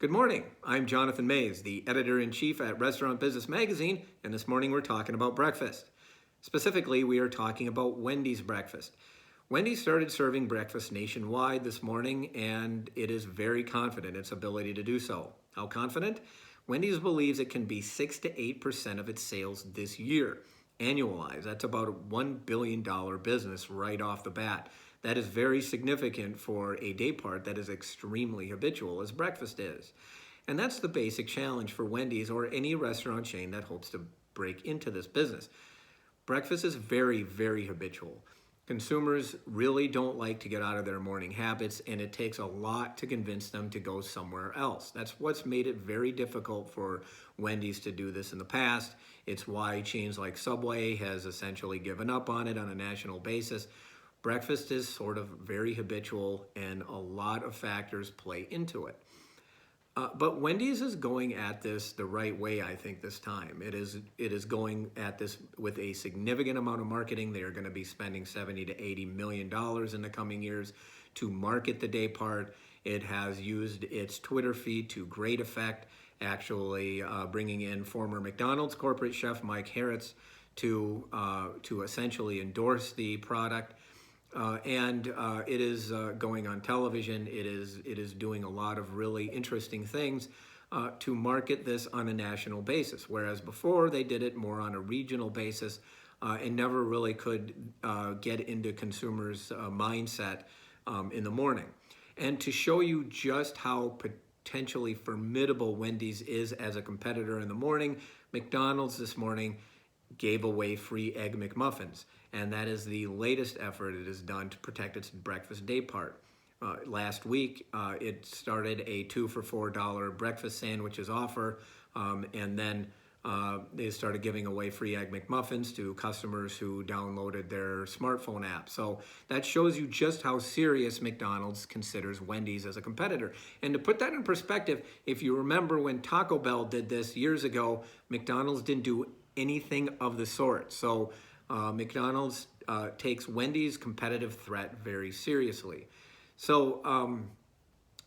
Good morning. I'm Jonathan Mays, the editor-in-chief at Restaurant Business Magazine, and this morning we're talking about breakfast. Specifically, we are talking about Wendy's breakfast. Wendy's started serving breakfast nationwide this morning, and it is very confident in its ability to do so. How confident? Wendy's believes it can be 6 to 8% of its sales this year, annualized. That's about a $1 billion business right off the bat. That is very significant for a day part that is extremely habitual as breakfast is. And that's the basic challenge for Wendy's or any restaurant chain that hopes to break into this business. Breakfast is very, very habitual. Consumers really don't like to get out of their morning habits, and it takes a lot to convince them to go somewhere else. That's what's made it very difficult for Wendy's to do this in the past. It's why chains like Subway has essentially given up on it on a national basis. Breakfast is sort of very habitual, and a lot of factors play into it. But Wendy's is going at this the right way, I think, this time. It is going at this with a significant amount of marketing. They are going to be spending $70 to $80 million in the coming years to market the day part. It has used its Twitter feed to great effect, actually bringing in former McDonald's corporate chef Mike Harris to essentially endorse the product. It is going on television. It is doing a lot of really interesting things to market this on a national basis, whereas before they did it more on a regional basis and never really could get into consumers' mindset in the morning. And to show you just how potentially formidable Wendy's is as a competitor in the morning, McDonald's this morning gave away free Egg McMuffins, and that is the latest effort it has done to protect its breakfast day part. Last week, it started a 2 for $4 breakfast sandwiches offer, and then they started giving away free Egg McMuffins to customers who downloaded their smartphone app. So that shows you just how serious McDonald's considers Wendy's as a competitor. And to put that in perspective, if you remember when Taco Bell did this years ago, McDonald's didn't do anything of the sort. So McDonald's takes Wendy's competitive threat very seriously. So,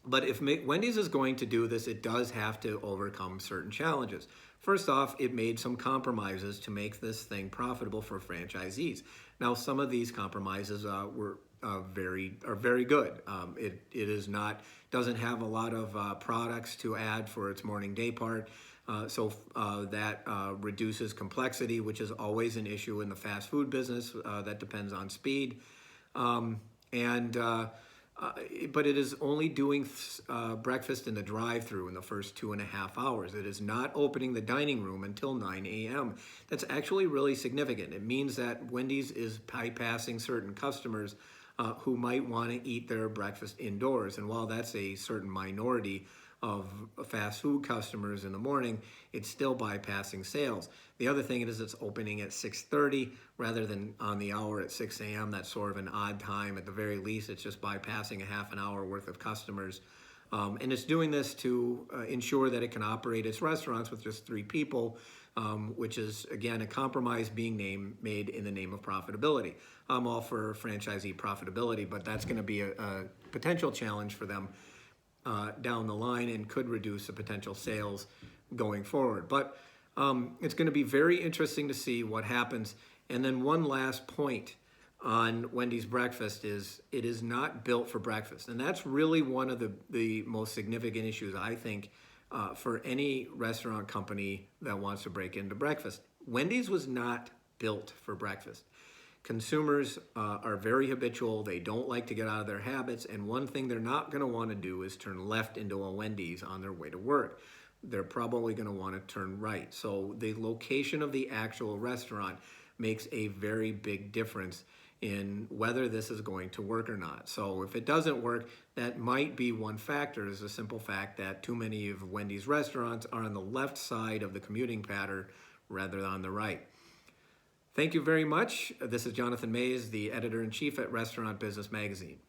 but if Wendy's is going to do this, it does have to overcome certain challenges. First off, it made some compromises to make this thing profitable for franchisees. Now, some of these compromises were very good. Doesn't have a lot of products to add for its morning day part. So that reduces complexity, which is always an issue in the fast food business that depends on speed. But it is only doing breakfast in the drive-through in the first 2.5 hours. It is not opening the dining room until 9 a.m. That's actually really significant. It means that Wendy's is bypassing certain customers who might want to eat their breakfast indoors. And while that's a certain minority of fast food customers in the morning, it's still bypassing sales. The other thing is it's opening at 6:30 rather than on the hour at 6 a.m. That's sort of an odd time. At the very least, it's just bypassing a half an hour worth of customers. And it's doing this to ensure that it can operate its restaurants with just 3 people, which is, again, a compromise being made in the name of profitability. I'm all for franchisee profitability, but that's going to be a potential challenge for them down the line and could reduce the potential sales going forward. But it's going to be very interesting to see what happens. And then one last point on Wendy's breakfast is it is not built for breakfast. And that's really one of the most significant issues, I think, for any restaurant company that wants to break into breakfast. Wendy's was not built for breakfast. Consumers are very habitual. They don't like to get out of their habits. And one thing they're not going to want to do is turn left into a Wendy's on their way to work. They're probably going to want to turn right. So the location of the actual restaurant makes a very big difference in whether this is going to work or not. So if it doesn't work, that might be one factor, is the simple fact that too many of Wendy's restaurants are on the left side of the commuting pattern rather than on the right. Thank you very much. This is Jonathan Mays, the editor-in-chief at Restaurant Business Magazine.